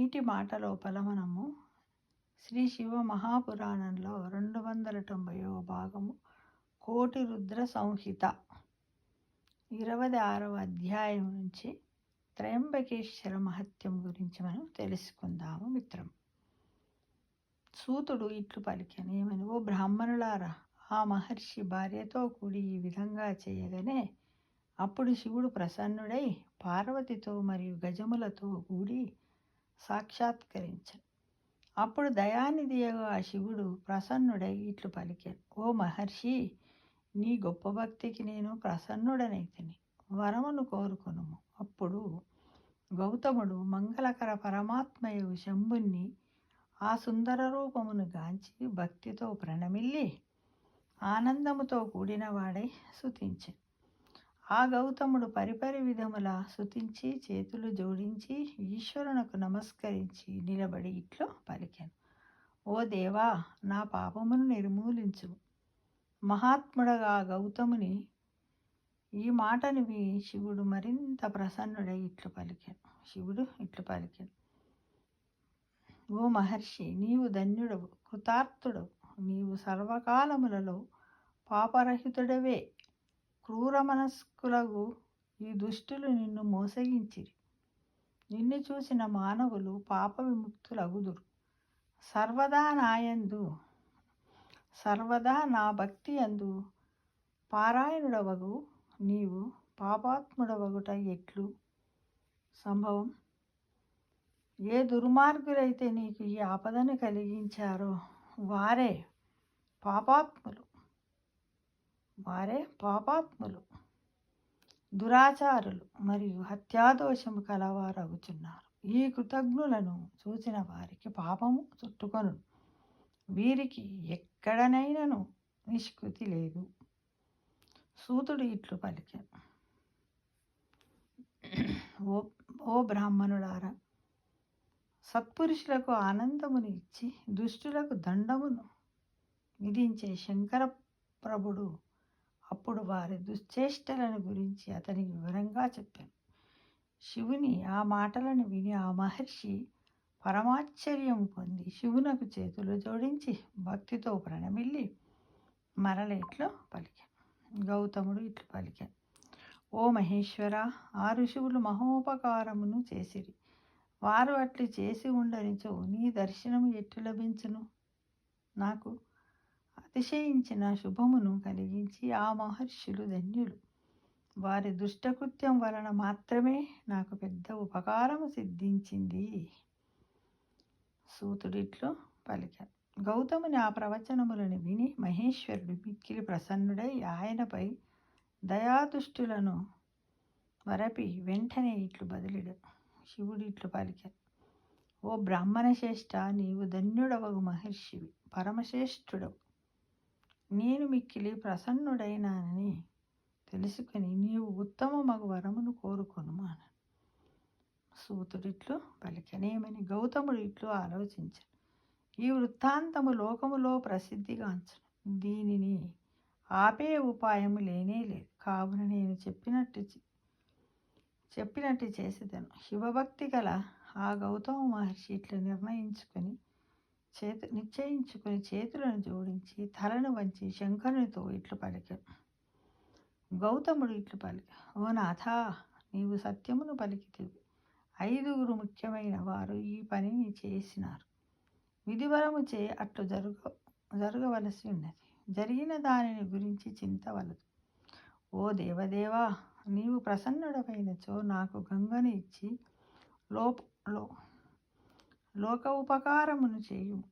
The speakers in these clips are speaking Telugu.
నేటి మాట లోపల మనము శ్రీ శివ మహాపురాణంలో 290వ భాగము కోటి రుద్ర సంహిత 26వ అధ్యాయం నుంచి త్రయంబకేశ్వర మహత్యం గురించి మనం తెలుసుకుందాము మిత్రం. సూతుడు ఇట్లు పలికెను, ఏమని, ఓ బ్రాహ్మణులారా, ఆ మహర్షి భార్యతో కూడి ఈ విధంగా చేయగానే అప్పుడు శివుడు ప్రసన్నుడై పార్వతితో మరియు గజములతో కూడి సాక్షాత్కరించను. అప్పుడు దయానిధియగా ఆ శివుడు ప్రసన్నుడై ఇట్లు పలికాను, ఓ మహర్షి, నీ గొప్ప భక్తికి నేను ప్రసన్నుడనైతిని, వరమును కోరుకొనుము. అప్పుడు గౌతముడు మంగళకర పరమాత్మయు శంభుణ్ణి ఆ సుందర రూపమును గాంచి భక్తితో ప్రణమిల్లి ఆనందముతో కూడిన వాడై స్తుతించెను. ఆ గౌతముడు పరిపరి విధముల స్తుతించి చేతులు జోడించి ఈశ్వరునకు నమస్కరించి నిలబడి ఇట్లు పలికెను, ఓ దేవా, నా పాపమును నిర్మూలించు. మహాత్ముడగా గౌతముని ఈ మాటను విని శివుడు మరింత ప్రసన్నుడై ఇట్లు పలికెను. శివుడు ఇట్లు పలికెను, ఓ మహర్షి, నీవు ధన్యుడవు, కృతార్థుడవు. నీవు సర్వకాలములలో పాపరహితుడవే. క్రూర మనస్కులకు ఈ దుష్టులు నిన్ను మోసగించిరి. నిన్ను చూసిన మానవులు పాప విముక్తులగుదురు. సర్వదా నా భక్తి యందు పారాయణుడవగు నీవు పాపాత్ముడవగుట ఎట్లు సంభవం? ఏ దుర్మార్గులైతే నీకు ఈ ఆపదను కలిగించారో వారే పాపాత్ములు, దురాచారులు మరియు హత్యాదోషము కలవారగుచున్నారు. ఈ కృతజ్ఞులను చూసిన వారికి పాపము చుట్టుకొను. వీరికి ఎక్కడనైనను నిష్కృతి లేదు. సూతుడు ఇట్లు పలికెను, ఓ బ్రాహ్మణులారా, సత్పురుషులకు ఆనందమును ఇచ్చి దుష్టులకు దండమును విధించే శంకర ప్రభుడు అప్పుడు వారి దుశ్చేష్టలను గురించి అతనికి వివరంగా చెప్పాను. శివుని ఆ మాటలను విని ఆ మహర్షి పరమాశ్చర్యము పొంది శివునకు చేతులు జోడించి భక్తితో ప్రణమిల్లి మరల ఇట్లు పలికాను. గౌతముడు ఇట్లు పలికాను, ఓ మహేశ్వర, ఆ ఋషువులు మహోపకారమును చేసిరి. వారు అట్లు చేసి ఉండనిచో నీ దర్శనము ఎట్లు లభించును? నాకు అతిశయించిన శుభమును కలిగించి ఆ మహర్షులు ధన్యులు. వారి దుష్టకృత్యం వలన మాత్రమే నాకు పెద్ద ఉపకారము సిద్ధించింది. సూతుడిట్లు పలికాను. గౌతముని ఆ ప్రవచనములను విని మహేశ్వరుడు మిక్కిలి ప్రసన్నుడై ఆయనపై దయాదుష్టులను వరపి వెంటనే ఇట్లు బదిలిడు. శివుడు ఇట్లు పలికాను, ఓ బ్రాహ్మణ శ్రేష్ఠ, నీవు ధన్యుడవగు మహర్షివి, పరమశ్రేష్ఠుడవు. నేను మిక్కిలి ప్రసన్నుడైనానని తెలుసుకుని నీవు ఉత్తమ మగు వరమును కోరుకొనుము అన్నాడు. సూతుడిట్లు పలికనేమని గౌతముడు ఇట్లు ఆలోచించాను, ఈ వృత్తాంతము లోకములో ప్రసిద్ధిగాంచను. దీనిని ఆపే ఉపాయము లేనే లేదు. కావున నేను చెప్పినట్టు చేసేదను. శివభక్తి గల ఆ గౌతమ మహర్షి ఇట్లు నిశ్చయించుకొని చేతులను జోడించి తలను వంచి శంకరునితో ఇట్లు పలికాను. గౌతముడు ఇట్లు పలికాను, ఓ నాథ, నీవు సత్యమును పలికితివి. 5 ముఖ్యమైన వారు ఈ పనిని చేసినారు. విధివరముచే అట్లు జరగవలసి ఉన్నది. జరిగిన దానిని గురించి చింతవలదు. ఓ దేవదేవా, నీవు ప్రసన్నుడమైనచో నాకు గంగను ఇచ్చి లోక ఉపకారమును చేయుము.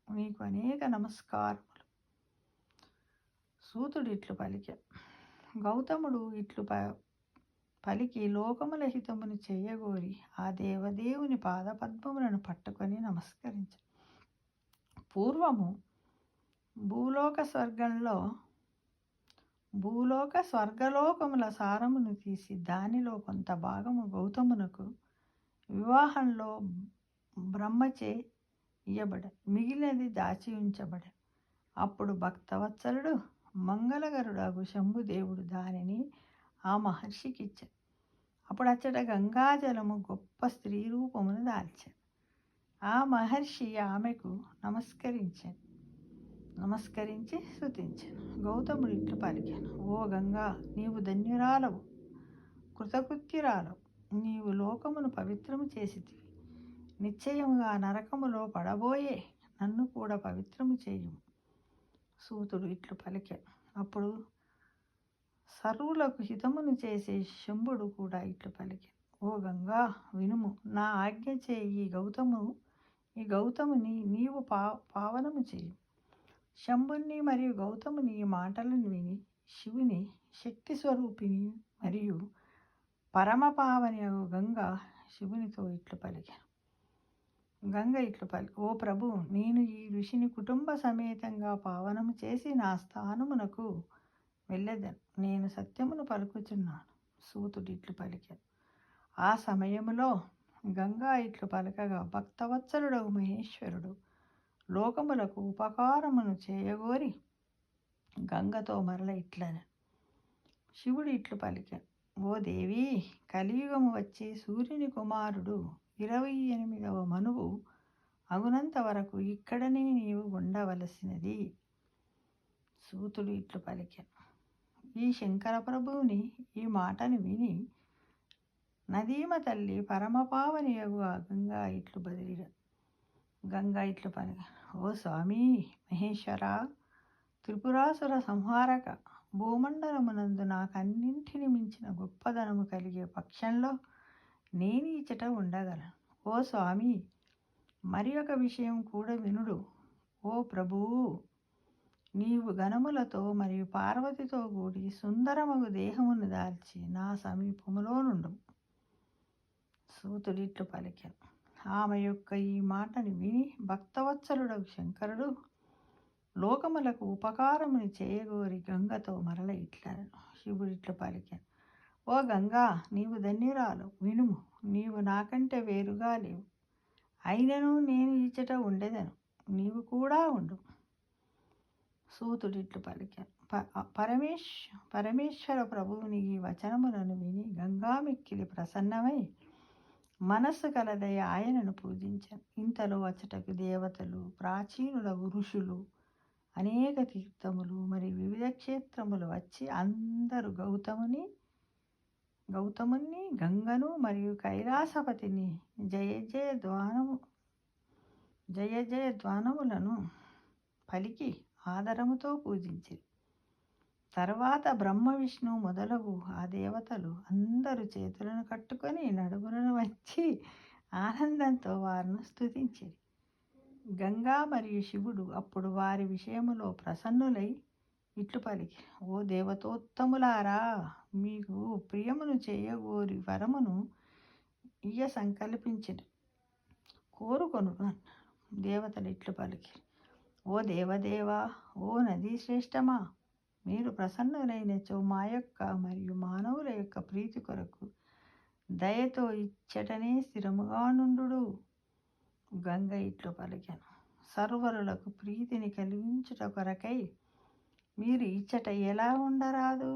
నీకు అనేక నమస్కారములు. సూతుడు ఇట్లు పలికాను. గౌతముడు ఇట్లు పలికి లోకముల హితమును చేయగోరి ఆ దేవదేవుని పాదపద్మములను పట్టుకొని నమస్కరించాడు. పూర్వము భూలోక స్వర్గలోకముల సారమును తీసి దానిలో కొంత భాగము గౌతమునకు వివాహంలో బ్రహ్మచే ఇయ్యబడ, మిగిలినది దాచి ఉంచబడ. అప్పుడు భక్తవత్సలుడు మంగళగరుడగు శంభుదేవుడు దానిని ఆ మహర్షికి ఇచ్చాడు. అప్పుడు అచ్చట గంగాజలము గొప్ప స్త్రీ రూపమును దాల్చాను. ఆ మహర్షి ఆమెకు నమస్కరించి స్తుతించాను. గౌతముడు ఇట్లు పలికాను: ఓ గంగా, నీవు ధన్యురాలవు, కృతకృత్యురాలవు. నీవు లోకమును పవిత్రము చేసితివి. నిశ్చయముగా నరకములో పడబోయే నన్ను కూడా పవిత్రము చేయుము. సూతుడు ఇట్లు పలికాను. అప్పుడు సర్వులకు హితమును చేసే శంభుడు కూడా ఇట్లు పలికాను: ఓ గంగా, వినుము. నా ఆజ్ఞ చేయి ఈ గౌతముని నీవు పావనము చేయి. శంభుని మరియు గౌతముని ఈ మాటలను విని శివుని శక్తి స్వరూపిణి మరియు పరమపావని గంగ శివునితో ఇట్లు పలికాను. గంగ ఇట్లు ఓ ప్రభు, నేను ఈ ఋషిని కుటుంబ సమేతంగా పావనము చేసి నా స్థానమునకు వెళ్ళేదను. నేను సత్యమును పలుకుచున్నాను. సూతుడు ఇట్లు పలికాను. ఆ సమయములో గంగా ఇట్లు పలకగా, భక్తవత్సలుడవు మహేశ్వరుడు లోకములకు ఉపకారమును చేయగోరి గంగతో మరల ఇట్లను. శివుడు ఇట్లు పలికాను. ఓ దేవి, కలియుగము వచ్చి సూర్యుని కుమారుడు 28వ మనువు అగునంత వరకు ఇక్కడనే నీవు ఉండవలసినది. సూతుడు ఇట్లు పలికాను. ఈ శంకర ప్రభువుని ఈ మాటను విని నదీమ తల్లి పరమపావని గంగా ఇట్లు బదిలిగా. గంగా ఇట్లు పలికాను. ఓ స్వామి మహేశ్వర, త్రిపురాసుర సంహారక, భూమండలమునందు నాకన్నింటిని మించిన గొప్పదనము కలిగే పక్షంలో నేను ఇచ్చట ఉండగలను. ఓ స్వామి, మరి ఒక విషయం కూడా వినుడు. ఓ ప్రభువు, నీవు గణములతో మరియు పార్వతితో కూడి సుందరమగు దేహమును దాల్చి నా సమీపములో నుండు. సూతుడిట్లు పలికాను. ఆమె యొక్క ఈ మాటను విని భక్తవత్సలుడగు శంకరుడు లోకములకు ఉపకారముని చేయగోరి గంగతో మరల ఇట్లను. శివుడిట్లు పలికాను. ఓ గంగా, నీవు ధన్యురాలు, వినుము. నీవు నాకంటే వేరుగా లేవు. అయినను నేను ఇచ్చట ఉండేదను, నీవు కూడా ఉండు. సూతుడిట్లు పలికాను. పరమేశ్వర ప్రభువుని ఈ వచనములను విని గంగా మిక్కిలి ప్రసన్నమై మనస్సు కలదయ ఆయనను పూజించాను. ఇంతలో అచటకు దేవతలు, ప్రాచీనులకు ఋషులు, అనేక తీర్థములు మరియు వివిధ క్షేత్రములు వచ్చి అందరూ గౌతముని, గంగను మరియు కైలాసపతిని జయ జయ ధ్వానములను పలికి ఆదరముతో పూజించిరి. తర్వాత బ్రహ్మ, విష్ణు మొదలగు ఆ దేవతలు అందరూ చేతులను కట్టుకొని నడుములను వచ్చి ఆనందంతో వారిని స్తుతించిరి. గంగా మరియు శివుడు అప్పుడు వారి విషయములో ప్రసన్నులై ఇట్లు పలికి, ఓ దేవతోత్తములారా, మీకు ప్రియమును చేయగోరి వరమును ఇయ్య సంకల్పించిరి, కోరుకొను. దేవతలు ఇట్లు పలికి, ఓ దేవదేవా, ఓ నదీ శ్రేష్టమా, మీరు ప్రసన్నులైనచో మా యొక్క మరియు మానవుల యొక్క ప్రీతి కొరకు దయతో ఇచ్చటనే స్థిరముగా నుండు. గంగ ఇట్లు పలికెను. సర్వరులకు ప్రీతిని కలిగించుట కొరకై మీరు ఇచ్చట ఎలా ఉండరాదు?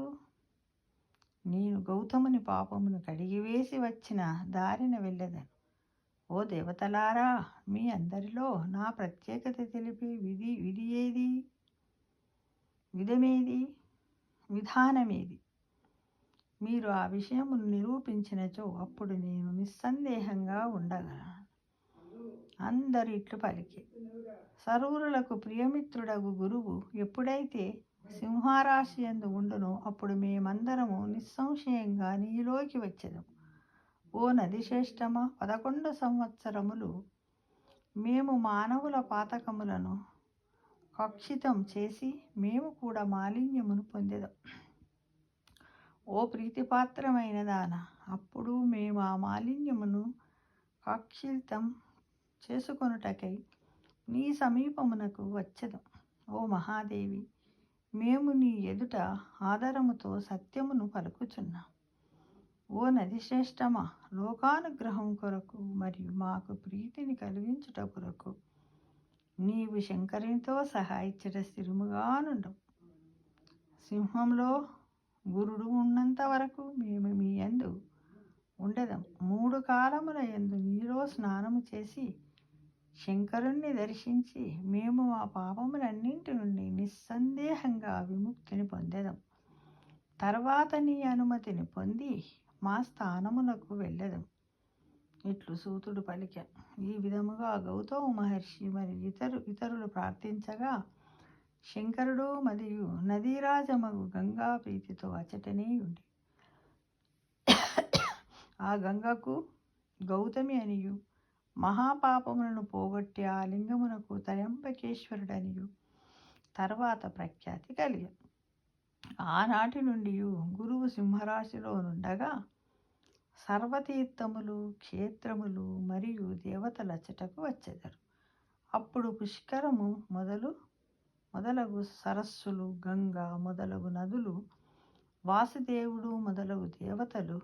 నేను గౌతముని పాపమును కడిగివేసి వచ్చిన దారిన వెళ్ళేదను. ఓ దేవతలారా, మీ అందరిలో నా ప్రత్యేకత తెలిపే విధానమేది? మీరు ఆ విషయమును నిరూపించినచో అప్పుడు నేను నిస్సందేహంగా ఉండగలను. అందరు ఇట్లు పలికి, సర్వులకు ప్రియమిత్రుడగు గురువు ఎప్పుడైతే సింహరాశి యందు ఉండునో అప్పుడు మేమందరము నిస్సంశయంగా నీలోకి వచ్చేదము. ఓ నది శ్రేష్టమా, 11 సంవత్సరములు మేము మానవుల పాతకములను కక్షితం చేసి మేము కూడా మాలిన్యమును పొందేదం. ఓ ప్రీతిపాత్రమైన దాన, అప్పుడు మేము ఆ మాలిన్యమును కక్షితం చేసుకొనుటకై నీ సమీపమునకు వచ్చేదం. ఓ మహాదేవి, మేము నీ ఎదుట ఆదరముతో సత్యమును పలుకుచున్నాం. ఓ నది శ్రేష్టమా, లోకానుగ్రహం కొరకు మరియు మాకు ప్రీతిని కలిగించుట కొరకు నీవు శంకరునితో సహా ఇచ్చట స్థిరముగా నుండు. సింహంలో గురుడు ఉన్నంత వరకు మేము మీ యందు ఉండెదం. 3 కాలముల యందు నీలో స్నానము చేసి శంకరుణ్ణి దర్శించి మేము మా పాపములన్నింటి నుండి నిస్సందేహంగా విముక్తిని పొందెదం. తర్వాత నీ అనుమతిని పొంది మా స్థానమునకు వెళ్ళెదం. ఇట్లు సూతుడు పలిక. ఈ విధముగా గౌతమ మహర్షి మరి ఇతరులు ప్రార్థించగా శంకరుడు మరియు నదీరాజమగు గంగా ప్రీతితో అచటనే ఉండి ఆ గంగకు గౌతమి అనియు మహాపాపములను పోగొట్టి ఆ లింగమునకు త్రయంబకేశ్వరుడనియు తర్వాత ప్రఖ్యాతి కలిగెను. ఆనాటి నుండి గురువు సింహరాశిలో నుండగా సర్వతీర్థములు, క్షేత్రములు మరియు దేవతలచ్చటకు వచ్చెదరు. అప్పుడు పుష్కరము మొదలగు సరస్సులు, గంగా మొదలగు నదులు, వాసుదేవుడు మొదలగు దేవతలు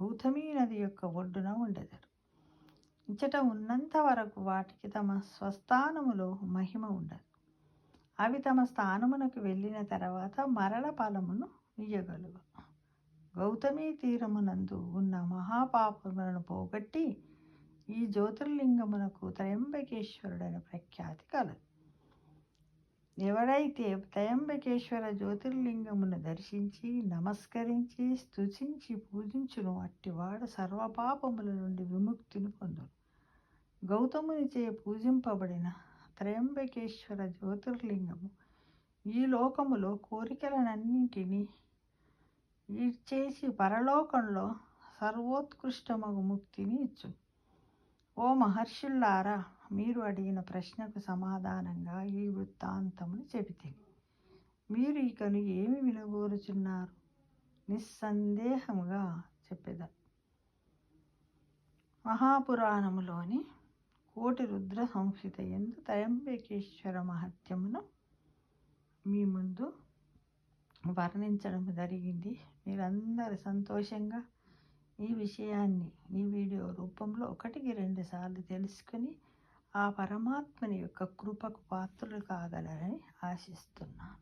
గౌతమీ నది యొక్క ఒడ్డున ఉండెదరు. ఇచ్చట ఉన్నంత వరకు వాటికి తమ స్వస్థానములో మహిమ ఉండదు. అవి తమ స్థానమునకు వెళ్ళిన తర్వాత మరల ఫలమును ఇయ్యగలుగు. గౌతమీ తీరమునందు ఉన్న మహాపాపములను పోగొట్టి ఈ జ్యోతిర్లింగమునకు త్రయంబకేశ్వరుడని ప్రఖ్యాతి కలదు. ఎవడైతే త్రయంబకేశ్వర జ్యోతిర్లింగమును దర్శించి నమస్కరించి స్తుతించి పూజించును అట్టివాడు సర్వపాపముల నుండి విముక్తిని పొందును. గౌతమునిచే పూజింపబడిన త్రయంబకేశ్వర జ్యోతిర్లింగము ఈ లోకములో కోరికలనన్నింటినీ ఈడ్చేసి పరలోకంలో సర్వోత్కృష్టమగు ముక్తిని ఇచ్చును. ఓ మహర్షులారా, మీరు అడిగిన ప్రశ్నకు సమాధానంగా ఈ వృత్తాంతమును చెబితిని. మీరు ఇకను ఏమి వినగోరుచున్నారు? నిస్సందేహముగా చెప్పెదా. మహాపురాణములోని కోటి రుద్ర సంహిత యందు త్రయంబకేశ్వర మహత్యమును మీ ముందు వర్ణించడం జరిగింది. మీరందరూ సంతోషంగా ఈ విషయాన్ని ఈ వీడియో రూపంలో 1-2 సార్లు తెలుసుకొని ఆ పరమాత్మని యొక్క కృపకు పాత్రలు కాగలరని ఆశిస్తున్నాను.